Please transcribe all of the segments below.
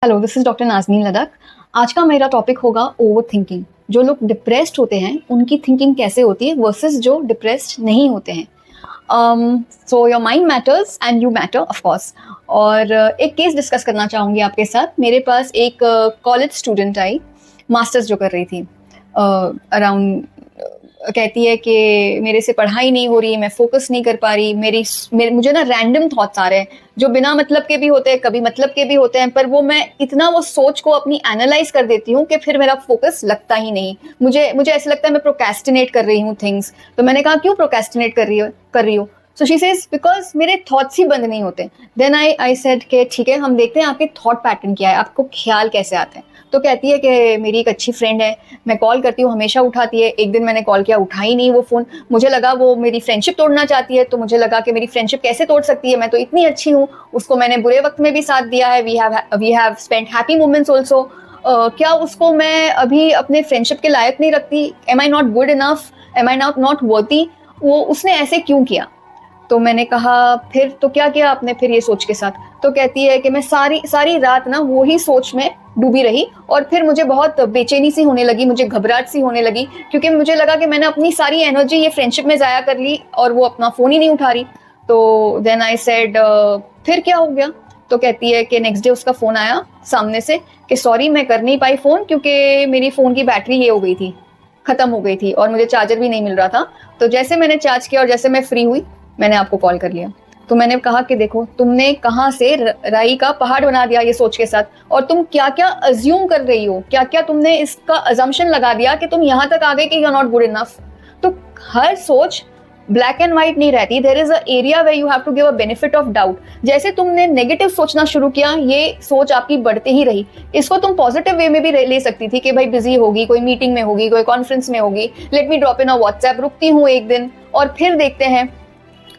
Hello, this is doctor Nazneen Ladakh. आज का मेरा टॉपिक होगा ओवर थिंकिंग। जो लोग डिप्रेस्ड होते हैं उनकी थिंकिंग कैसे होती है वर्सेस जो डिप्रेस्ड नहीं होते हैं। So your mind matters and you matter of course. और एक केस डिस्कस करना चाहूँगी आपके साथ। मेरे पास एक कॉलेज स्टूडेंट आई, मास्टर्स जो कर रही थी। अराउंड कहती है कि मेरे से पढ़ाई नहीं हो रही, मैं फोकस नहीं कर पा रही, मुझे ना रैंडम थॉट्स आ रहे हैं जो बिना मतलब के भी होते हैं, कभी मतलब के भी होते हैं, पर वो मैं इतना वो सोच को अपनी एनालाइज कर देती हूँ कि फिर मेरा फोकस लगता ही नहीं। मुझे ऐसा लगता है मैं प्रोक्रेस्टिनेट कर रही हूँ थिंग्स। तो मैंने कहा क्यों प्रोक्रेस्टिनेट कर रही हो? सो शी सेज बिकॉज मेरे थॉट्स ही बंद नहीं होते। देन आई सेड कि ठीक है, हम देखते हैं आपके थॉट पैटर्न क्या है, आपको ख्याल कैसे आते हैं। तो कहती है कि मेरी एक अच्छी फ्रेंड है, मैं कॉल करती हूँ हमेशा उठाती है। एक दिन मैंने कॉल किया, उठाई नहीं वो फ़ोन। मुझे लगा वो मेरी फ्रेंडशिप तोड़ना चाहती है, तो मुझे लगा कि मेरी फ्रेंडशिप कैसे तोड़ सकती है, मैं तो इतनी अच्छी हूँ, उसको मैंने बुरे वक्त में भी साथ दिया है। We have spent happy moments also. क्या उसको मैं अभी अपने फ्रेंडशिप के लायक नहीं रखती? Am I not good enough? Am I not worthy? वो उसने ऐसे क्यों किया? तो मैंने कहा फिर तो क्या किया आपने फिर ये सोच के साथ? तो कहती है कि मैं सारी रात ना वो ही सोच में डूबी रही, और फिर मुझे बहुत बेचैनी सी होने लगी, मुझे घबराहट सी होने लगी, क्योंकि मुझे लगा कि मैंने अपनी सारी एनर्जी ये फ्रेंडशिप में ज़ाया कर ली और वो अपना फ़ोन ही नहीं उठा रही। तो देन आई सेड फिर क्या हो गया? तो कहती है कि नेक्स्ट डे उसका फ़ोन आया सामने से कि सॉरी मैं कर नहीं पाई फ़ोन, क्योंकि मेरी फ़ोन की बैटरी ये हो गई थी, ख़त्म हो गई थी, और मुझे चार्जर भी नहीं मिल रहा था। तो जैसे मैंने चार्ज किया और जैसे मैं फ्री हुई, मैंने आपको कॉल कर लिया। तो मैंने कहा कि देखो तुमने कहाँ से राई का पहाड़ बना दिया ये सोच के साथ, और तुम क्या क्या अज्यूम कर रही हो, क्या क्या तुमने इसका अजम्पशन लगा दिया कि तुम यहाँ तक आ गए कि you are not good enough. तो हर सोच ब्लैक एंड व्हाइट नहीं रहती, there is a area where you have to give a benefit of doubt. जैसे तुमने नेगेटिव सोचना शुरू किया, ये सोच आपकी बढ़ते ही रही। इसको तुम पॉजिटिव वे में भी ले सकती थी कि भाई बिजी होगी, कोई मीटिंग में होगी, कोई कॉन्फ्रेंस में होगी, let me drop in a WhatsApp, रुकती हूँ एक दिन और फिर देखते हैं।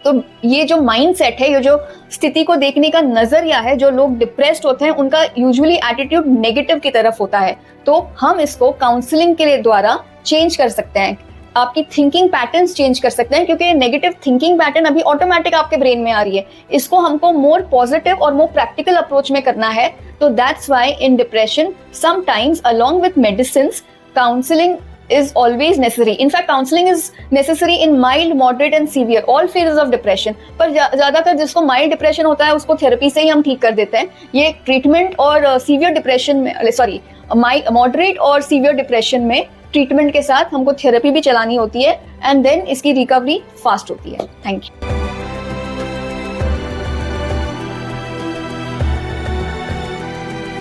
तो ये जो माइंड सेट है, ये जो स्थिति को देखने का नजरिया है, जो लोग डिप्रेस्ड होते हैं उनका यूजुअली एटीट्यूड नेगेटिव की तरफ होता है। तो हम इसको काउंसलिंग के द्वारा चेंज कर सकते हैं, आपकी थिंकिंग पैटर्न्स चेंज कर सकते हैं, क्योंकि नेगेटिव थिंकिंग पैटर्न अभी ऑटोमेटिक आपके ब्रेन में आ रही है। इसको हमको मोर पॉजिटिव और मोर प्रैक्टिकल अप्रोच में करना है। तो that's why in depression sometimes along with medicines counselling is always necessary. In fact, counseling is necessary in mild, moderate and severe all phases of depression. पर ज्यादातर जिसको mild depression होता है उसको थेरेपी से ही हम ठीक कर देते हैं। ये ट्रीटमेंट और severe depression में, सॉरी, moderate और severe depression में ट्रीटमेंट के साथ हमको थेरेपी भी चलानी होती है, एंड देन इसकी रिकवरी फास्ट होती है। Thank you.